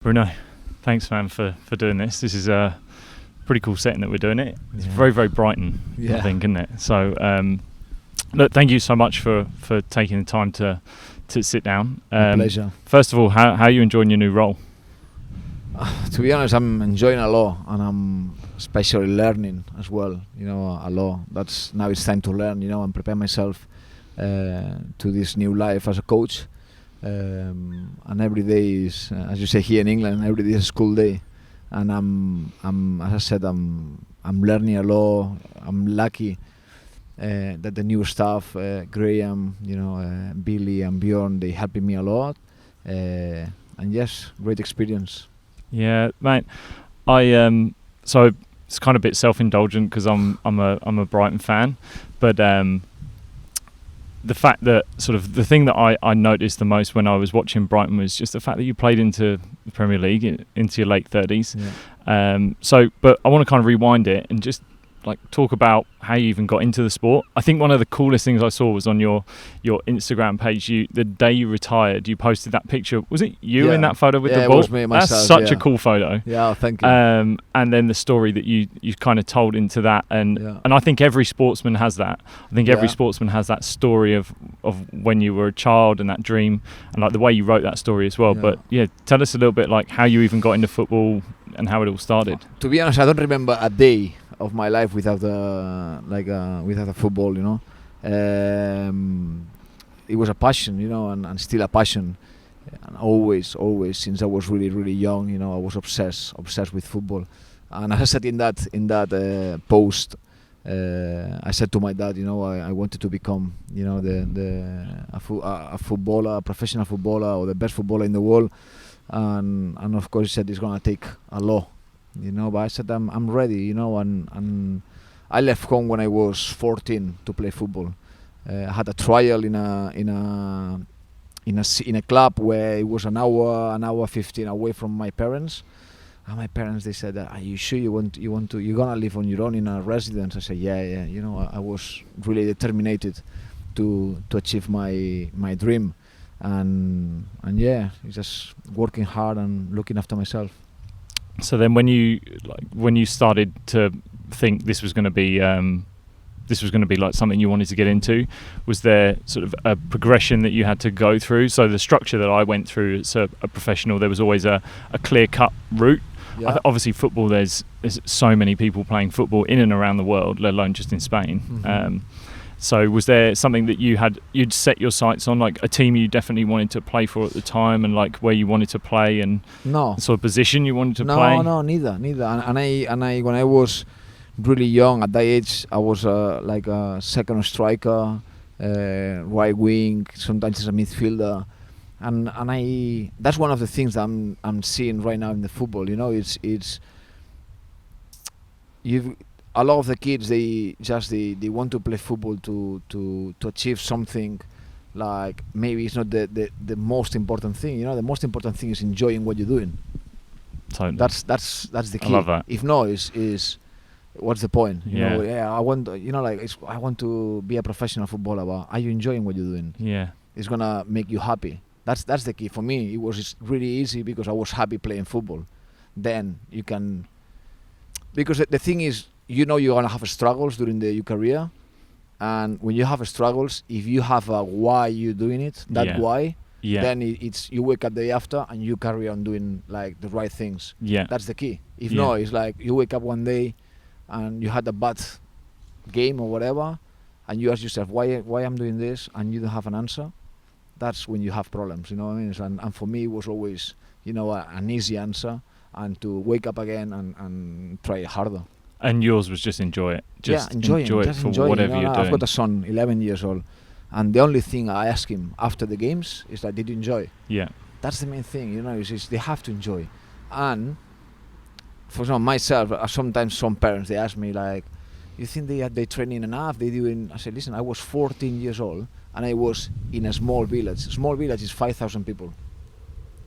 Bruno, thanks man for doing this. This is a pretty cool setting that we're doing it. It's very, very Brighton, I think, isn't it? So look, thank you so much for taking the time to sit down. Pleasure. First of all, how are you enjoying your new role? To be honest, I'm enjoying a lot, and I'm especially learning as well, a lot. Now it's time to learn, and prepare myself to this new life as a coach. And every day is, as you say here in England, every day is a school day, and I'm as I said, I'm learning a lot. I'm lucky that the new staff, Graham, Billy and Bjorn, they helping me a lot, and yes, great experience. Yeah, mate. So it's kind of a bit self-indulgent because I'm a Brighton fan, but the fact that sort of the thing that I noticed the most when I was watching Brighton was just the fact that you played into the Premier League into your late 30s. Yeah. But I want to kind of rewind it and just talk about how you even got into the sport. I think one of the coolest things I saw was on your Instagram page. The day you retired, you posted that picture. Was it you in that photo with the ball? It was me, myself. That's such a cool photo. Yeah, thank you. And then the story that you kind of told into that, and I think every sportsman has that. I think every sportsman has that story of when you were a child and that dream, and the way you wrote that story as well. Yeah. But tell us a little bit how you even got into football and how it all started. To be honest, I don't remember a day of my life without without football. It was a passion, and still a passion, and always since I was really, really young, I was obsessed with football. And as I said in that post, I said to my dad, I wanted to become, a footballer, a professional footballer, or the best footballer in the world, and of course he said it's gonna take a lot. But I said I'm ready, and I left home when I was 14 to play football. I had a trial in a club where it was an hour 15 away from my parents. And my parents, they said, "Are you sure you're gonna live on your own in a residence?" I said, "Yeah." I was really determined to achieve my dream, and it's just working hard and looking after myself. So then, when you started to think this was going to be something you wanted to get into, was there sort of a progression that you had to go through? So the structure that I went through as a professional, there was always a clear-cut route. Yeah. Obviously, football. There's so many people playing football in and around the world, let alone just in Spain. Mm-hmm. So was there something that you'd set your sights on, a team you definitely wanted to play for at the time, and where you wanted to play, and no sort of position you wanted to play? No, neither. And I when I was really young at that age, I was a second striker, right wing, sometimes as a midfielder, and that's one of the things that I'm seeing right now in the football. It's a lot of the kids, they want to play football to achieve something. Maybe it's not the most important thing. The most important thing is enjoying what you're doing. Totally. That's the key. I love that. If no, is what's the point? I want I want to be a professional footballer, but are you enjoying what you're doing? Yeah, it's gonna make you happy. That's the key. For me, it was really easy because I was happy playing football. Then you can, because the thing is, you're gonna have struggles during your career, and when you have struggles, if you have a why you're doing it, why, then it's you wake up the day after and you carry on doing the right things. Yeah, that's the key. If no, it's you wake up one day and you had a bad game or whatever, and you ask yourself why I'm doing this, and you don't have an answer. That's when you have problems. You know what I mean? And for me, it was always an easy answer, and to wake up again and try harder. And yours was just enjoy it. Enjoy it for whatever you're doing. I've got a son, 11 years old, and the only thing I ask him after the games is did you enjoy? Yeah. That's the main thing, is they have to enjoy. And for example, myself, sometimes some parents, they ask me you think they training enough? They doing? I said, listen, I was 14 years old and I was in a small village. A small village is 5,000 people.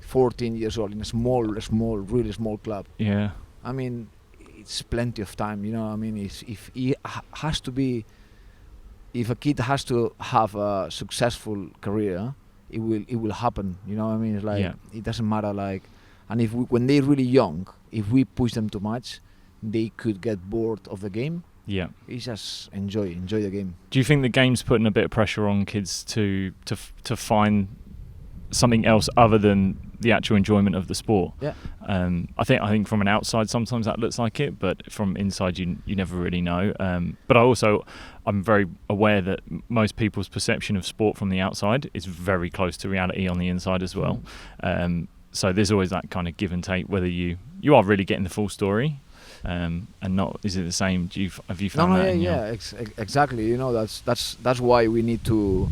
14 years old in a small, really small club. Yeah. I mean, it's plenty of time, I mean, if a kid has to have a successful career, it will happen, I mean, it's it doesn't matter, And when they're really young, if we push them too much, they could get bored of the game. Yeah. It's just enjoy the game. Do you think the game's putting a bit of pressure on kids to find something else other than the actual enjoyment of the sport? Yeah. I think from an outside sometimes that looks like it, but from inside you never really know. But I'm very aware that most people's perception of sport from the outside is very close to reality on the inside as well. So there's always that kind of give and take, whether you are really getting the full story, and not. Is it the same? Have you found that? Exactly. You know, that's why we need to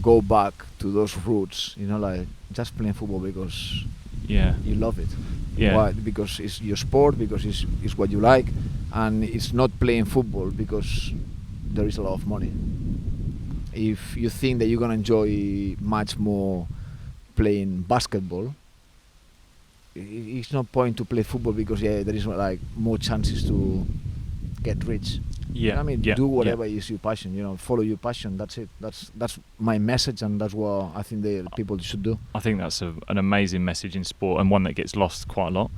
go back to those roots. You know, like just playing football because you love it. Yeah. Why? Because it's your sport, because it's what you like, and it's not playing football because there is a lot of money. If you think that you're gonna enjoy much more playing basketball, it's no point to play football because there is like more chances to get rich. Yeah. You know what I mean, do whatever is your passion. You know, follow your passion. That's it. That's my message, and that's what I think the people should do. I think that's an amazing message in sport, and one that gets lost quite a lot.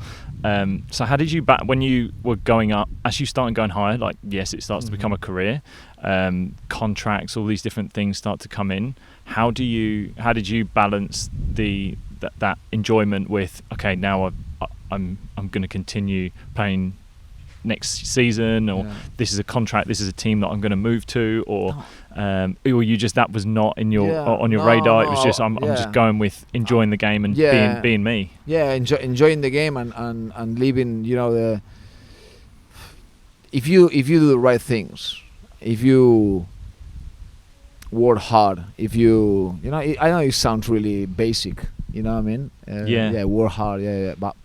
So how did you when you were going up, as you started going higher, like yes, it starts to become a career, contracts, all these different things start to come in. How did you balance that enjoyment with, okay, now I'm going to continue playing next season, or this is a contract, this is a team that I'm going to move to, or you just, that was not in your on your radar? It was just I'm just going with enjoying the game and being me. Enjoying the game and living, you know, if you do the right things, if you work hard, if you know, I know it sounds really basic, you know what I mean? Work hard, but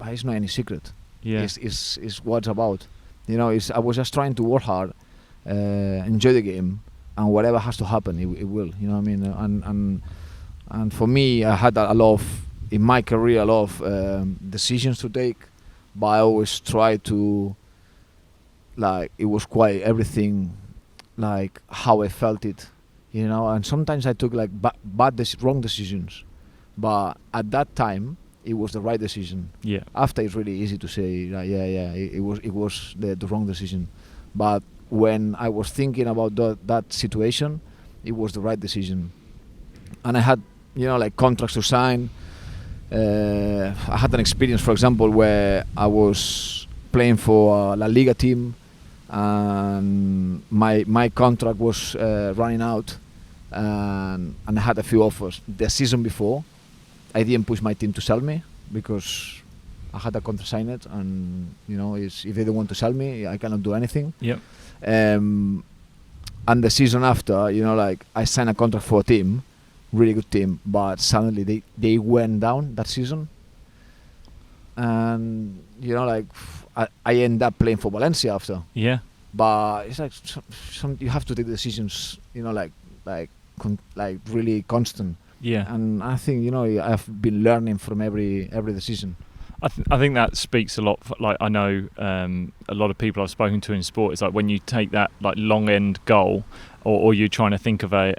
it's not any secret. It's what it's about. You know, I was just trying to work hard, enjoy the game, and whatever has to happen, it will. You know what I mean? And for me, I had a lot of, in my career, a lot of decisions to take, but I always tried to, like, it was quite everything, like how I felt it, you know. And sometimes I took like wrong decisions, but at that time it was the right decision. Yeah. After, it's really easy to say, it was the wrong decision, but when I was thinking about that situation, it was the right decision. And I had, you know, like contracts to sign. I had an experience, for example, where I was playing for a La Liga team, and my contract was running out, and I had a few offers. The season before, I didn't push my team to sell me because I had a contract signed, and you know, if they don't want to sell me, I cannot do anything. Yep. And the season after, you know, like I signed a contract for a team, really good team, but suddenly they went down that season, and you know, like I end up playing for Valencia after. Yeah. But it's like some you have to take decisions, you know, like really constant. Yeah. And I think, you know, I've been learning from every decision. I think that speaks a lot. Like, I know a lot of people I've spoken to in sport, it's like when you take that like long end goal, or you're trying to think of an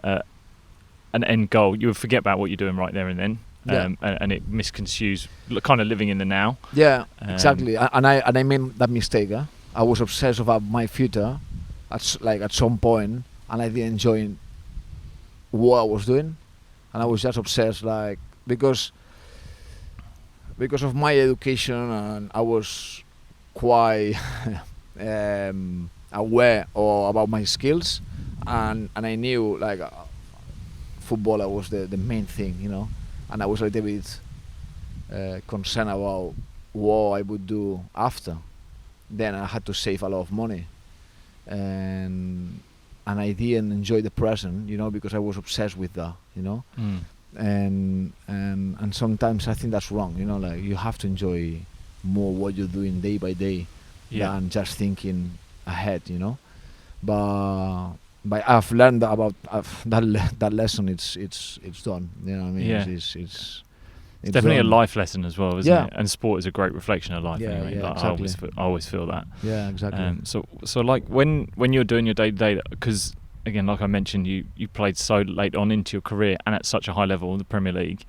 end goal, you forget about what you're doing right there and then. And it misconstrues kind of living in the now. Yeah, exactly. And I made that mistake. I was obsessed about my future at some point, and I didn't enjoy what I was doing, and I was just obsessed, like, because of my education, and I was quite aware about my skills, and I knew, like, footballer was the main thing, you know, and I was a little bit concerned about what I would do after. Then I had to save a lot of money, and I didn't enjoy the present, you know, because I was obsessed with that, you know. And sometimes I think that's wrong, you know, like you have to enjoy more what you're doing day by day than just thinking ahead, you know. But I've learned about that lesson. It's done, you know what I mean? Yeah. It's definitely done. a life lesson as well, isn't it? And sport is a great reflection of life. Anyway. Yeah, like, exactly. I always feel that. Yeah, exactly. So like when you're doing your day to day, because again, like I mentioned, you played so late on into your career and at such a high level, the Premier League.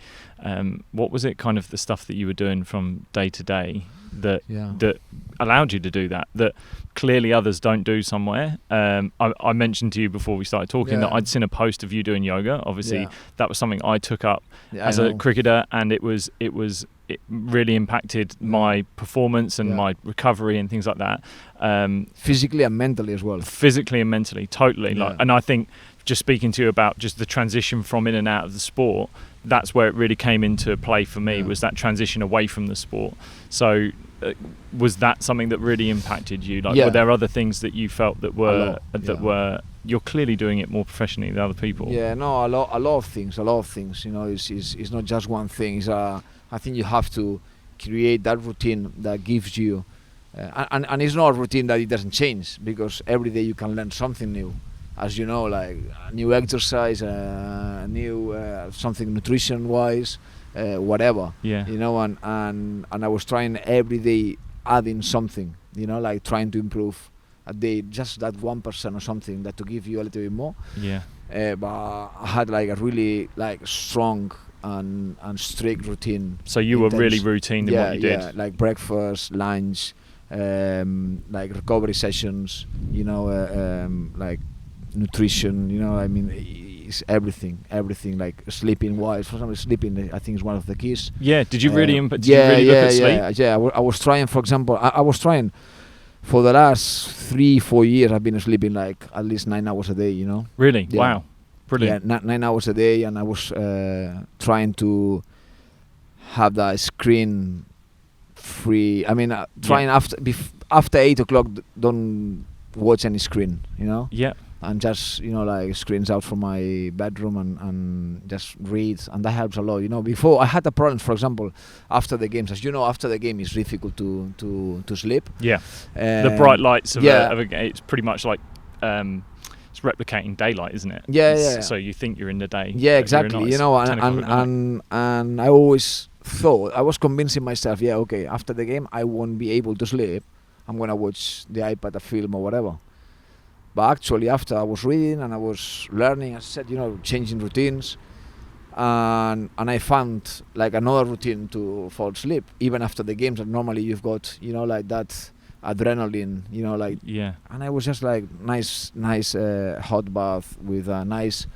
What was it kind of the stuff that you were doing from day to day that allowed you to do that clearly others don't do somewhere? I mentioned to you before we started talking that I'd seen a post of you doing yoga. Obviously, that was something I took up as a cricketer, and it really impacted my performance and my recovery and things like that. Physically and mentally as well. Physically and mentally, totally. And I think just speaking to you about just the transition from in and out of the sport, that's where it really came into play for me, was that transition away from the sport. So was that something that really impacted you? Were there other things that you felt that were you're clearly doing it more professionally than other people? A lot of things. You know, it's not just one thing. I think you have to create that routine that gives you, and it's not a routine that it doesn't change, because every day you can learn something new. As you know, like a new exercise, new something nutrition-wise, whatever. Yeah. You know, and I was trying every day adding something. You know, like trying to improve a day, just that 1% or something, that to give you a little bit more. Yeah. But I had like a really strong and strict routine. So you were really routine in what you did. Yeah, like breakfast, lunch, like recovery sessions. You know, like nutrition. You know, I mean, it's everything. Like sleeping wise. For example, sleeping, I think, is one of the keys. Yeah. Did you really? Did you really look at sleep? Yeah. I was trying. For example, I was trying. For the last 3-4 years, I've been sleeping like at least 9 hours a day. You know. Really? Yeah. Wow. Brilliant. Yeah, 9 hours a day, and I was trying to have that screen free. I mean, trying after 8 o'clock, don't watch any screen. You know. Yeah. And just, you know, like screens out from my bedroom and just read, and that helps a lot. You know, before I had a problem, for example, after the games. As you know, after the game it's difficult to sleep. Yeah. The bright lights of a game, it's pretty much like it's replicating daylight, isn't it? Yeah. So you think you're in the day. Yeah, exactly. You know, and I always thought, I was convincing myself, okay, after the game I won't be able to sleep. I'm gonna watch the iPad, a film or whatever. But actually, after I was reading and I was learning, as I said, you know, changing routines, and I found like another routine to fall asleep, even after the games. And normally you've got, you know, like that adrenaline, you know, like. Yeah. And I was just like nice hot bath with a nice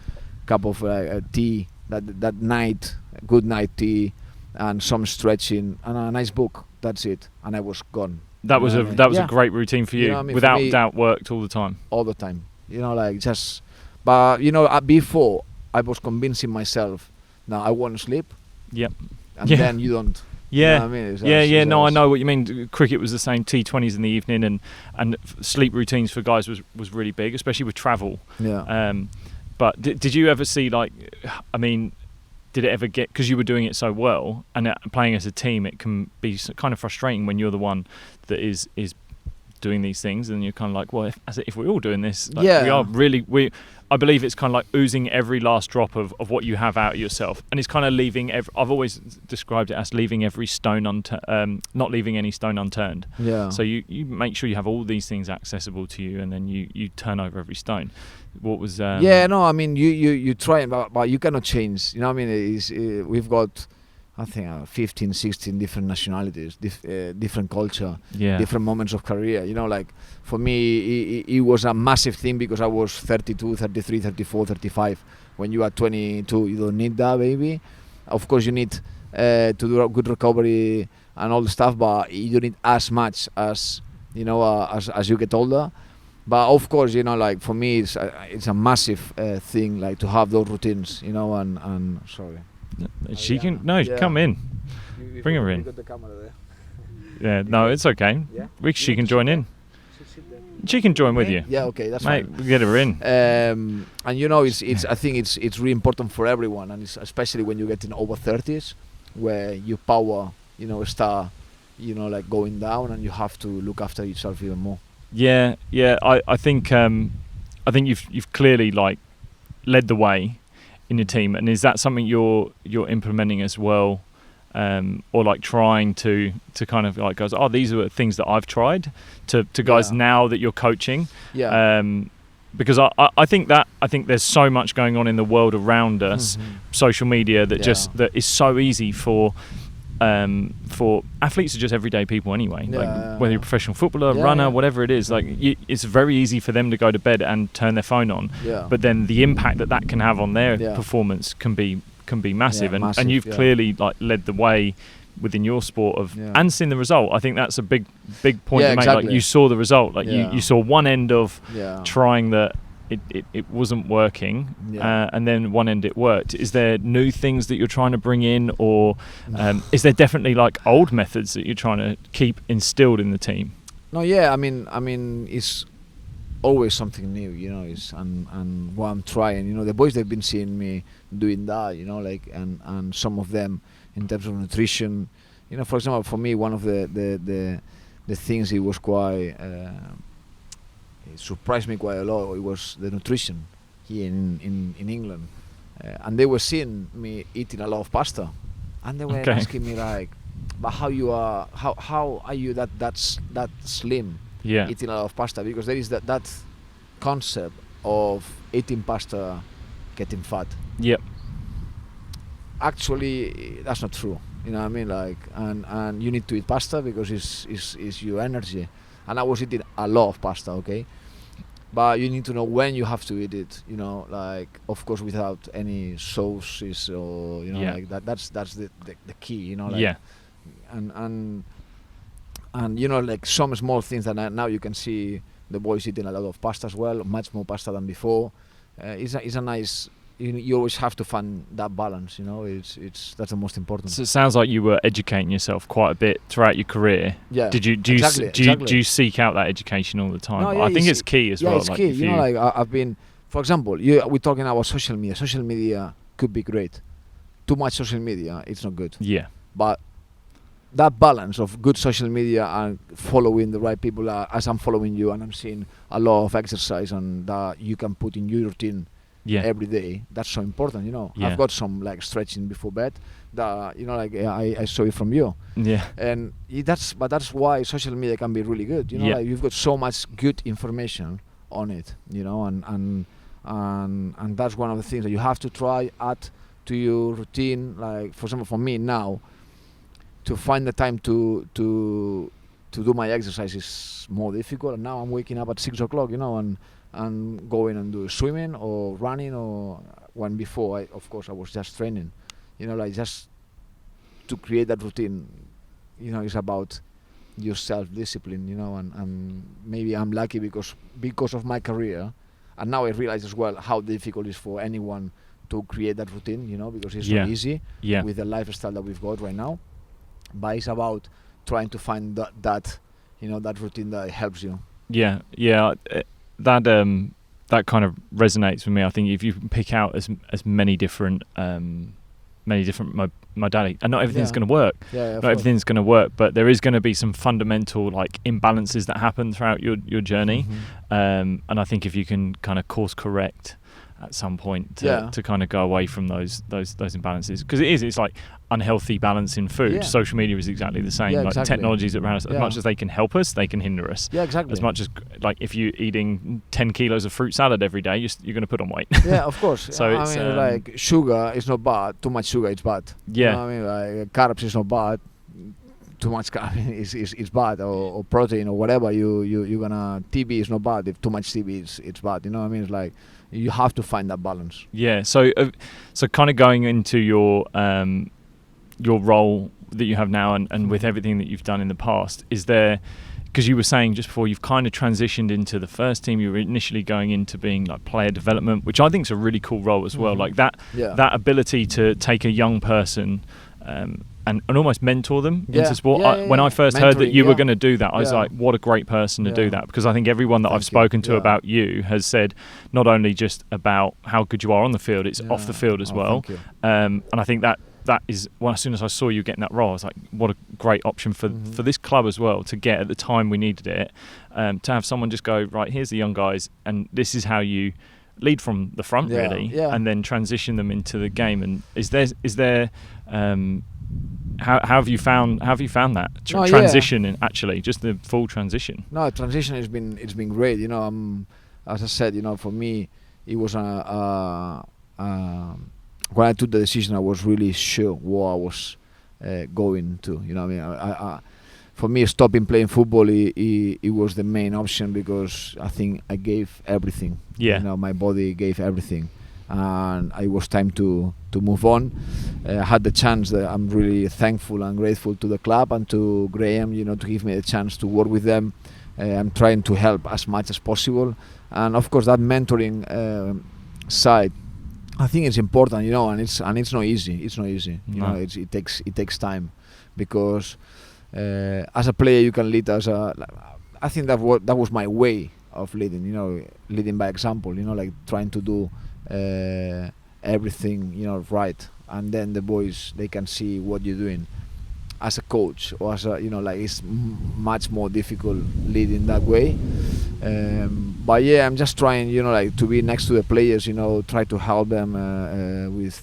cup of tea, that night, good night tea, and some stretching and a nice book. That's it, and I was gone. That was a great routine for you. You know what I mean? Without doubt, worked all the time. All the time, you know, like just. But you know, before I was convincing myself, now I want to sleep. Yep. And then you don't. Yeah. You know what I mean? I know what you mean. Cricket was the same. T20s in the evening, and sleep routines for guys was really big, especially with travel. Yeah. But did you ever see, like, I mean, did it ever get, because you were doing it so well and playing as a team, it can be kind of frustrating when you're the one that is doing these things, and you're kind of like, well, if we're all doing this, like, we are really, I believe it's kind of like oozing every last drop of what you have out of yourself, and it's kind of leaving I've always described it as leaving every stone not leaving any stone unturned. Yeah. So you make sure you have all these things accessible to you, and then you turn over every stone. What was I mean, you try, but you cannot change. You know what I mean? We've got, I think, 15, 16 different nationalities, different culture, different moments of career. You know, like for me, it was a massive thing because I was 32, 33, 34, 35. When you are 22, you don't need that, baby. Of course, you need to do a good recovery and all the stuff, but you don't need as much as, you know, as you get older. But of course, you know, like for me, it's a massive thing, like to have those routines, you know, and sorry. She can come in. Bring her in. Got the camera there. Yeah, no, it's okay. Yeah? She can join in. She can join with you. Yeah, okay, that's Mate, fine. We'll get her in. And you know, I think it's really important for everyone, and it's especially when you get in over 30s, where your power, you know, start, you know, like going down, and you have to look after yourself even more. Yeah. I think you've clearly like led the way in your team, and is that something you're implementing as well, or like trying to kind of like goes, these are things that I've tried to guys now that you're coaching? because I think there's so much going on in the world around us, social media, that is so easy for athletes are just everyday people anyway. Whether you're a professional footballer, runner, whatever it is, it's very easy for them to go to bed and turn their phone on. But then the impact that can have on their performance can be massive. And you've clearly led the way within your sport and seen the result. I think that's a big point to make. Exactly. You saw the result. You saw one end of trying that. It wasn't working, and then one end it worked. Is there new things that you're trying to bring in, or is there definitely old methods that you're trying to keep instilled in the team? No, I mean, it's always something new, and what I'm trying. The boys, they've been seeing me doing that, and some of them in terms of nutrition. For example, for me, one of the things it was quite. It surprised me quite a lot. It was the nutrition here in England, and they were seeing me eating a lot of pasta, and they were asking me but how are you that slim eating a lot of pasta? Because there is that concept of eating pasta getting fat. Yep. Actually, that's not true. You know what I mean? And you need to eat pasta because it's your energy. And I was eating a lot of pasta, okay? But you need to know when you have to eat it, of course, without any sauces or, that's the key, And some small things that now you can see the boys eating a lot of pasta as well, much more pasta than before. It's a nice... You always have to find that balance, that's the most important. So it sounds like you were educating yourself quite a bit throughout your career. Yeah. Do you seek out that education all the time? No, I think it's key as well. Yeah, it's key. I've been, for example, we're talking about social media. Social media could be great. Too much social media, it's not good. Yeah. But that balance of good social media and following the right people, as I'm following you, and I'm seeing a lot of exercise and that you can put in your routine. Every day, that's so important. I've got some stretching before bed that I saw it from you. And that's why social media can be really good. You've got so much good information on it. And that's one of the things that you have to try add to your routine. For example, for me now, to find the time to do my exercise is more difficult. And now I'm waking up at 6 o'clock. And going and do swimming or running, or when before I was just training, just to create that routine, it's about your self-discipline, and maybe I'm lucky because of my career, and now I realize as well how difficult it is for anyone to create that routine, because it's not easy with the lifestyle that we've got right now, but it's about trying to find that routine that helps you. That kind of resonates with me. I think if you pick out as many different modalities, and not everything's going to work. Not everything's going to work, but there is going to be some fundamental imbalances that happen throughout your journey. And I think if you can kind of course correct at some point to kind of go away from those imbalances, because it's unhealthy balance in food. Social media is exactly the same. Exactly. Technologies around us, as much as they can help us, they can hinder us. As much as if you're eating 10 kilos of fruit salad every day, you're going to put on weight. Of course. So sugar is not bad. Too much sugar is bad. Carbs is not bad. Too much carbs is bad, or protein or whatever you're gonna. TB is not bad. If too much TB it's bad. It's you have to find that balance. So kind of going into your role that you have now, and with everything that you've done in the past, is there, because you were saying just before, you've kind of transitioned into the first team. You were initially going into being player development, which I think is a really cool role as well. That ability to take a young person and almost mentor them into sport. When I first heard that you were going to do that, I was like, what a great person to do that, because I think everyone that I've spoken to about you has said not only just about how good you are on the field, it's off the field as well. And I think that is, as soon as I saw you getting that role, I was like, what a great option for this club as well to get at the time we needed it, to have someone just go, right, here's the young guys, and this is how you lead from the front, really, and then transition them into the game. And is there how have you found that transition, and actually just the full transition? No, transition it's been great. as I said, for me, it was when I took the decision, I was really sure what I was going to. For me, stopping playing football, it was the main option, because I think I gave everything. Yeah. My body gave everything, and it was time to move on. I had the chance. That I'm really thankful and grateful to the club and to Graham, to give me the chance to work with them. I'm trying to help as much as possible, and of course that mentoring side, I think it's important, and it's not easy. It's not easy. No. It takes time, because as a player you can lead as a. I think that was my way of leading. Leading by example. Like trying to do everything right, and then the boys, they can see what you're doing. As a coach, or as a it's much more difficult leading that way. But yeah, I'm just trying to be next to the players, try to help them with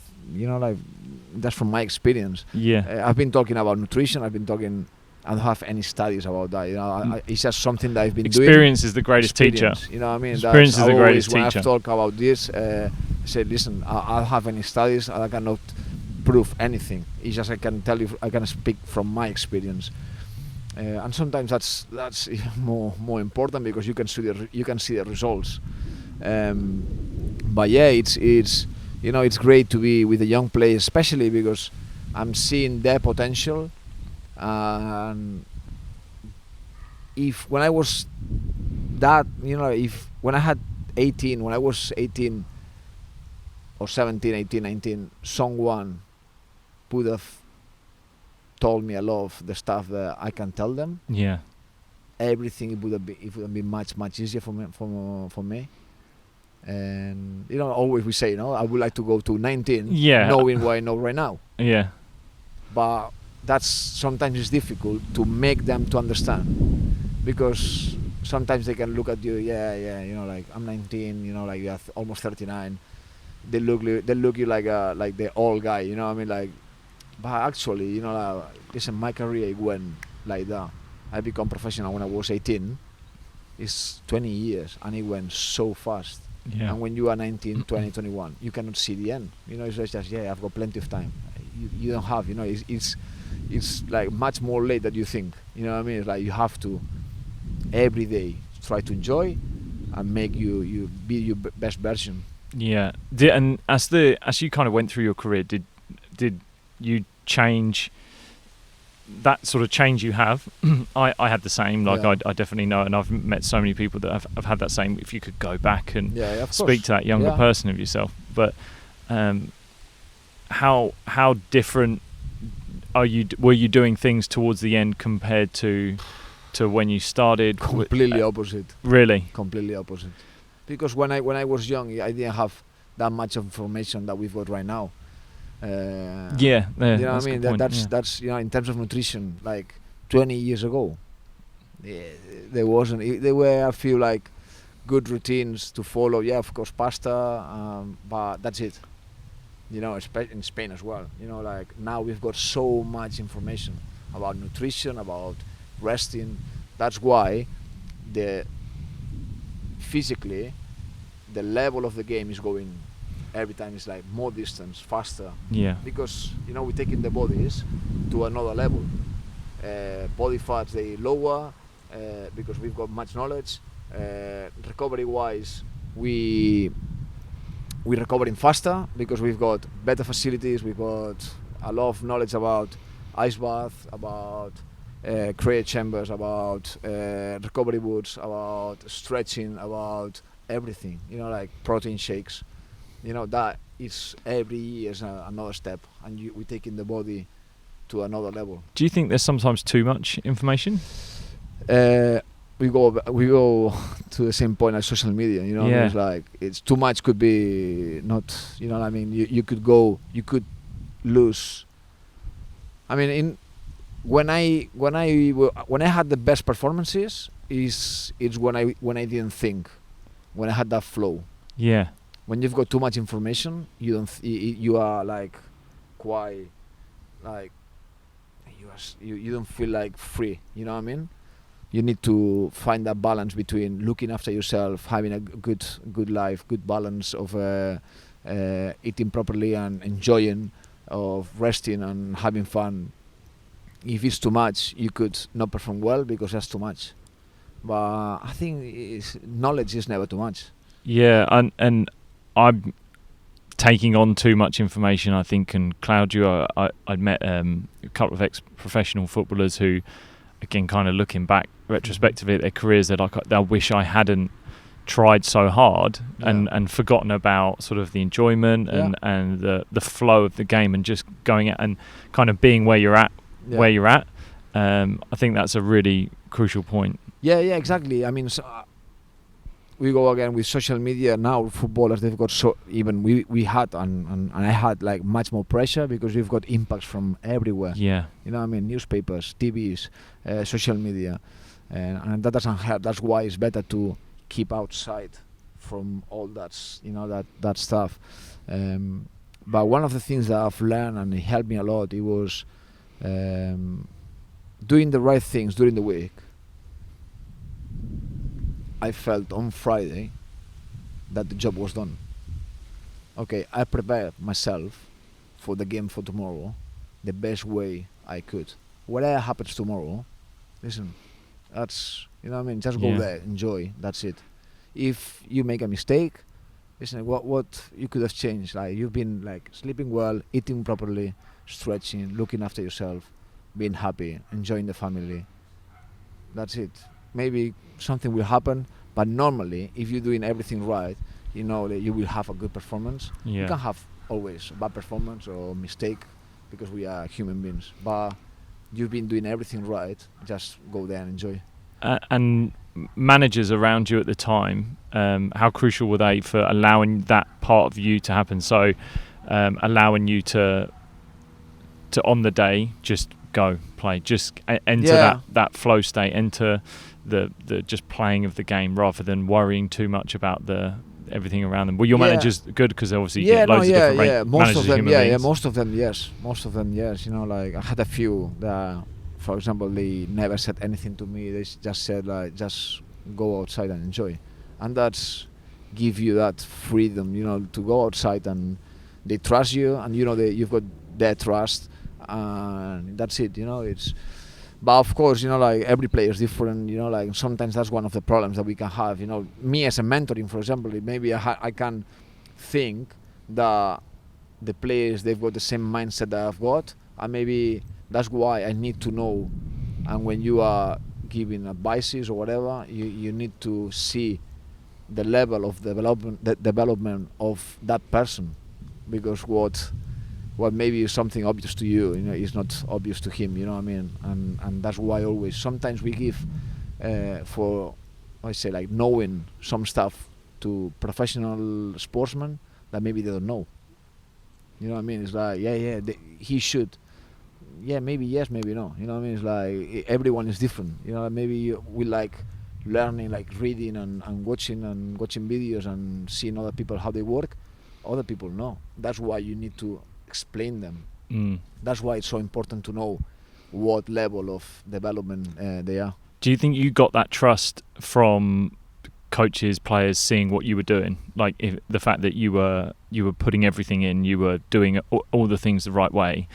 that's from my experience. Yeah. I've been talking about nutrition. I don't have any studies about that. It's just something that I've been doing. Experience is the greatest teacher. You know what I mean? Experience is the greatest when teacher. I've talked about this, I said, listen, I don't have any studies. I cannot prove anything. It's just I can tell you, I can speak from my experience, and sometimes that's more important, because you can see the results. But yeah, it's great to be with the young players, especially because I'm seeing their potential. And if when I was that, when I had 18, when I was 18 or 17, 18, 19, someone would have told me a lot of the stuff that I can tell them. Yeah. Everything would have been much easier for me. And always we say, I would like to go to 19, knowing what I know right now. Yeah. But that's sometimes it's difficult to make them to understand, because sometimes they can look at you, like I'm 19, like you're almost 39. They look you like the old guy, like. But actually, listen, my career it went like that. I become professional when I was 18. It's 20 years, and it went so fast. Yeah. And when you are 19, 20, 21, you cannot see the end. It's just I've got plenty of time. You don't have, it's like much more late than you think. It's like you have to every day try to enjoy and make you be your best version. Yeah. And as you kind of went through your career, did you change that sort of change you have? I had the same. Like I definitely know, and I've met so many people that have had that same. If you could go back and speak to that younger person of yourself, but how different were you doing things towards the end compared to when you started? Completely opposite. Really? Completely opposite. Because when I was young, I didn't have that much information that we've got right now. You know what I mean? That's in terms of nutrition, like 20 years ago, there wasn't. There were a few like good routines to follow. Yeah, of course, pasta, but that's it. In Spain as well. Like now we've got so much information about nutrition, about resting. That's why physically the level of the game is going. Every time it's like more distance, faster. Yeah. Because we're taking the bodies to another level. Body fats they lower because we've got much knowledge. Recovery-wise, we're recovering faster because we've got better facilities. We've got a lot of knowledge about ice bath, about cryo chambers, about recovery boots, about stretching, about everything. Like protein shakes. That is every year is another step, and we're taking the body to another level. Do you think there's sometimes too much information? We go to the same point as social media. It's like it's too much. Could be not. What I mean, you could lose. I mean, when I had the best performances it's when I didn't think, when I had that flow. Yeah. When you've got too much information, you are like quite like you don't feel like free. You know what I mean? you need to find that balance between looking after yourself, having a good life, good balance of eating properly and enjoying, of resting and having fun. If it's too much, you could not perform well because that's too much. But I think knowledge is never too much. Yeah, and I'm taking on too much information, I think, can cloud you. I met a couple of ex-professional footballers who, again, kind of looking back retrospectively at their careers, they're like, I wish I hadn't tried so hard and forgotten about sort of the enjoyment and the flow of the game and just going out and kind of being where you're at. I think that's a really crucial point. Yeah, exactly. I mean, we go again with social media now. Footballers, they've got we had and I had like much more pressure because we've got impacts from everywhere. Yeah, you know what I mean, newspapers, TVs, social media, and that doesn't help. That's why it's better to keep outside from all that that stuff. But one of the things that I've learned and it helped me a lot, it was doing the right things during the week. I felt on Friday that the job was done. Okay, I prepared myself for the game for tomorrow the best way I could. Whatever happens tomorrow, listen, that's, you know what I mean, just go there, enjoy, that's it. If you make a mistake, listen, what you could have changed, like you've been like sleeping well, eating properly, stretching, looking after yourself, being happy, enjoying the family. That's it. Maybe something will happen, but normally if you're doing everything right, you know that you will have a good performance. You can have always a bad performance or mistake because we are human beings, but you've been doing everything right, just go there and enjoy. And managers around you at the time, how crucial were they for allowing that part of you to happen? So allowing you to on the day just go play, just enter that flow state, enter the just playing of the game rather than worrying too much about everything around them. Well, your managers good because obviously you get loads of different managers of human beings. Most of them yes. You know, like I had a few that, for example, they never said anything to me. They just said like, just go outside and enjoy, and that's give you that freedom, you know, to go outside and they trust you, and you know you've got their trust, and that's it. You know, but of course, you know, like every player is different. You know, like sometimes that's one of the problems that we can have. You know, me as a mentoring, for example, maybe I can think that the players, they've got the same mindset that I've got, and maybe that's why I need to know. And when you are giving advices or whatever, you need to see the level of development of that person, because what maybe is something obvious to you, you know, is not obvious to him. You know what I mean? And that's why always sometimes we give for, I say, like knowing some stuff to professional sportsmen that maybe they don't know. You know what I mean? It's like he should. Yeah, maybe yes, maybe no. You know what I mean? It's like everyone is different. You know, maybe we like learning, like reading and watching videos and seeing other people how they work. Other people no. That's why you need to explain them. That's why it's so important to know what level of development they are. Do you think you got that trust from coaches, players seeing what you were doing? Like the fact that you were putting everything in, you were doing all the things the right way.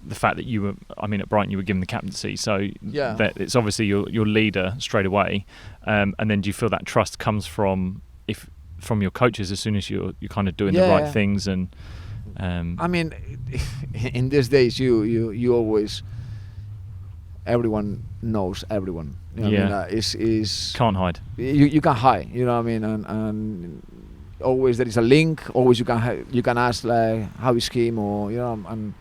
The fact that you were, I mean, at Brighton you were given the captaincy, so that it's obviously your leader straight away. And then do you feel that trust comes from your coaches as soon as you're kind of doing the right things? And I mean, in these days you always, everyone knows everyone. You know what I mean? Is can't hide. You can't hide. You know what I mean? And always there is a link. Always you can ask like how is him, or you know,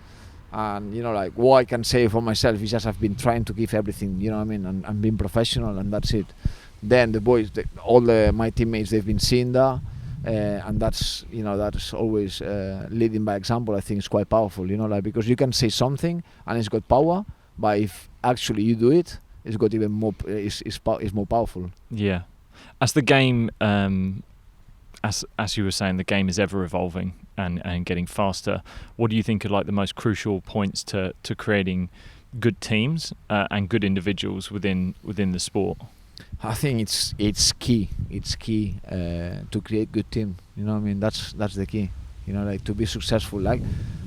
and you know, like what I can say for myself is just I've been trying to give everything. You know what I mean? And being professional, and that's it. Then the boys, my teammates, they've been seeing that. And that's, you know, that's always leading by example. I think it's quite powerful, you know, like, because you can say something and it's got power, but if actually you do it, it's got even more. It's more powerful. Yeah, as the game, as you were saying, the game is ever evolving and getting faster. What do you think are like the most crucial points to creating good teams and good individuals within the sport? I think it's key. It's key to create good team. You know what I mean? That's the key. You know, like to be successful. Like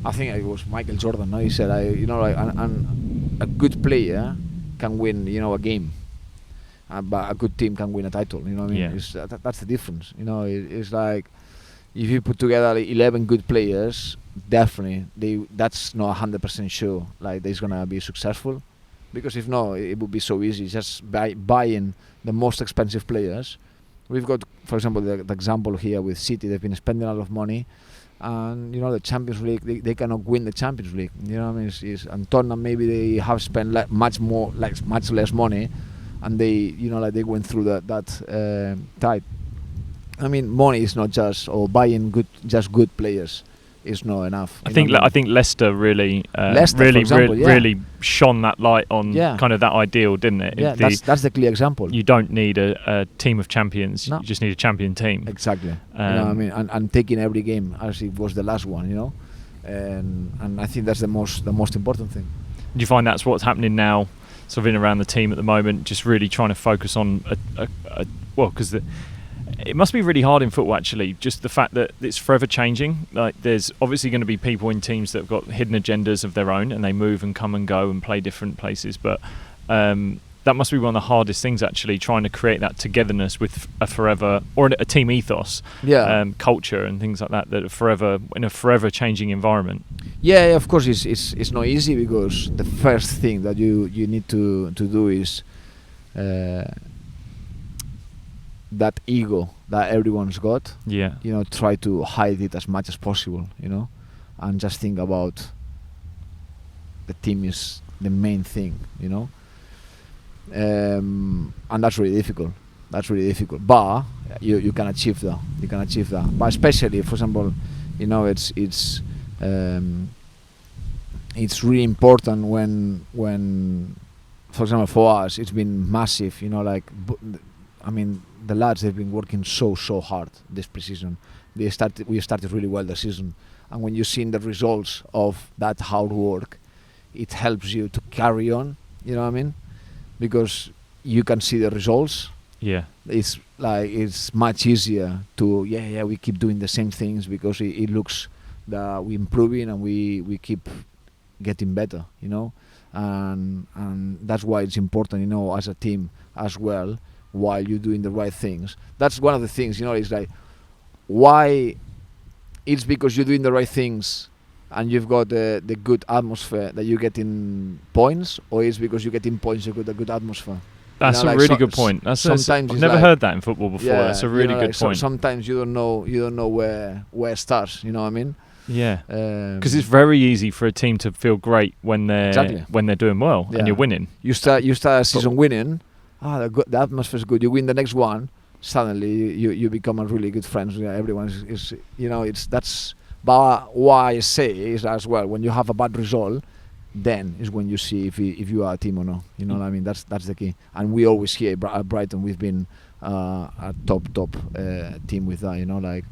I think it was Michael Jordan. No, he said, a good player can win, a game, but a good team can win a title. You know what I mean? Yeah. That's the difference. You know, it's like if you put together 11 good players, definitely that's not 100% sure like they're gonna be successful, because if not, it would be so easy just buying the most expensive players. We've got, for example, the example here with City. They've been spending a lot of money, and the Champions League, they cannot win the Champions League. You know what I mean? And Tottenham, maybe they have spent much less money, and they they went through that type. I mean, money is not just, or buying good players is not enough. I think Leicester really really shone that light on kind of that ideal, didn't it? Yeah, that's the clear example. You don't need a team of champions. No. You just need a champion team. Exactly. You know what I mean? And taking every game as it was the last one, and I think that's the most important thing. Do you find that's what's happening now, sort of in around the team at the moment, just really trying to focus on because it must be really hard in football, actually, just the fact that it's forever changing. Like, there's obviously going to be people in teams that have got hidden agendas of their own, and they move and come and go and play different places. But that must be one of the hardest things, actually, trying to create that togetherness with a forever, or a team ethos, culture and things like that are forever in a forever changing environment. Yeah, of course, it's not easy, because the first thing that you need to do is that ego that everyone's got. Yeah. Try to hide it as much as possible. And just think about the team is the main thing. And that's really difficult. But you can achieve that. But especially, for example, it's really important when, for example, for us, it's been massive. The lads, they've been working so hard this pre-season. We started really well the season, and when you've seen the results of that hard work, it helps you to carry on. You know what I mean? Because you can see the results. Yeah. It's much easier to we keep doing the same things, because it looks that we're improving and we keep getting better. And that's why it's important. As a team as well. While you're doing the right things, that's one of the things. It's like, why? It's because you're doing the right things, and you've got the good atmosphere that you get in points, or it's because you get in points you got a good atmosphere. That's a really good point. I've never heard that in football before. Yeah, that's a really good point. Sometimes you don't know where it starts. You know what I mean? Yeah. Because it's very easy for a team to feel great when they're doing well and you're winning. You start a season winning. The atmosphere is good. You win the next one, suddenly you become a really good friends. Everyone is that's. But why I say is as well, when you have a bad result, then is when you see if you are a team or not. You know what I mean? That's the key. And we always here at Brighton, we've been a top team with that.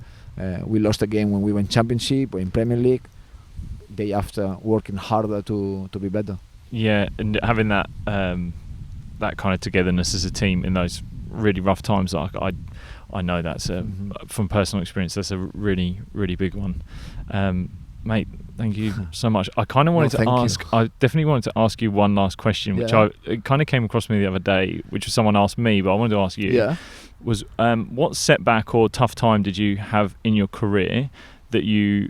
We lost a game when we went Championship or in Premier League. Day after, working harder to be better. Yeah, and having that. That kind of togetherness as a team in those really rough times, I know that's from personal experience, that's a really, really big one. Mate, thank you so much. I kind of wanted to ask, I definitely wanted to ask you one last question, which it kind of came across me the other day, which was someone asked me, but I wanted to ask you. Yeah. Was what setback or tough time did you have in your career that you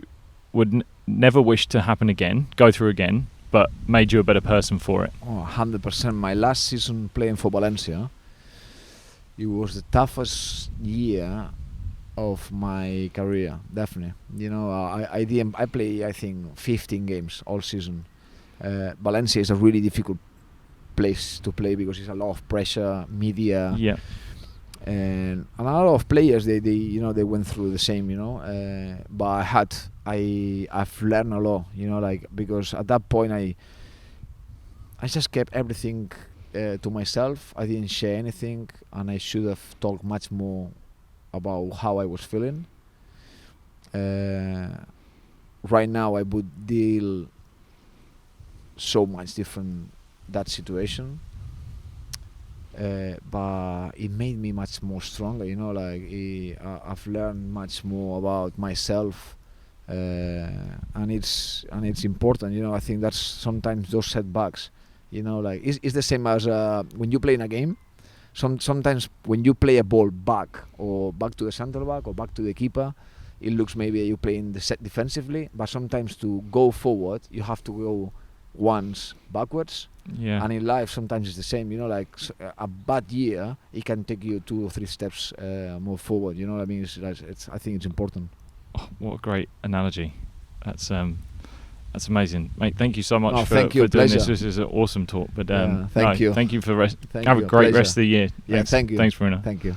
would never wish to go through again, but made you a better person for it? 100%. My last season playing for Valencia, it was the toughest year of my career, definitely. I play, I think, 15 games all season. Valencia is a really difficult place to play because it's a lot of pressure, media. Yeah. And a lot of players, they went through the same, but I've learned a lot, because at that point I just kept everything to myself. I didn't share anything, and I should have talked much more about how I was feeling. Right now I would deal so much different that situation. But it made me much more stronger, you know, like I've learned much more about myself, and it's important, you know. I think that's sometimes those setbacks, you know, like it's the same as when you play in a game. Sometimes when you play a ball back to the center back or back to the keeper, it looks maybe you playing the set defensively, but sometimes to go forward you have to go once backwards. Yeah. And in life sometimes it's the same, you know, like a bad year it can take you 2 or 3 steps more forward, you know what I mean. It's I think it's important. Oh, what a great analogy. That's amazing, mate. Thank you so much for thank you, doing pleasure. this. This is an awesome talk. But thank you. Thank you for Thank have you, a great pleasure. rest of the year. Yeah, thank you. Thanks, Bruno. Thank you.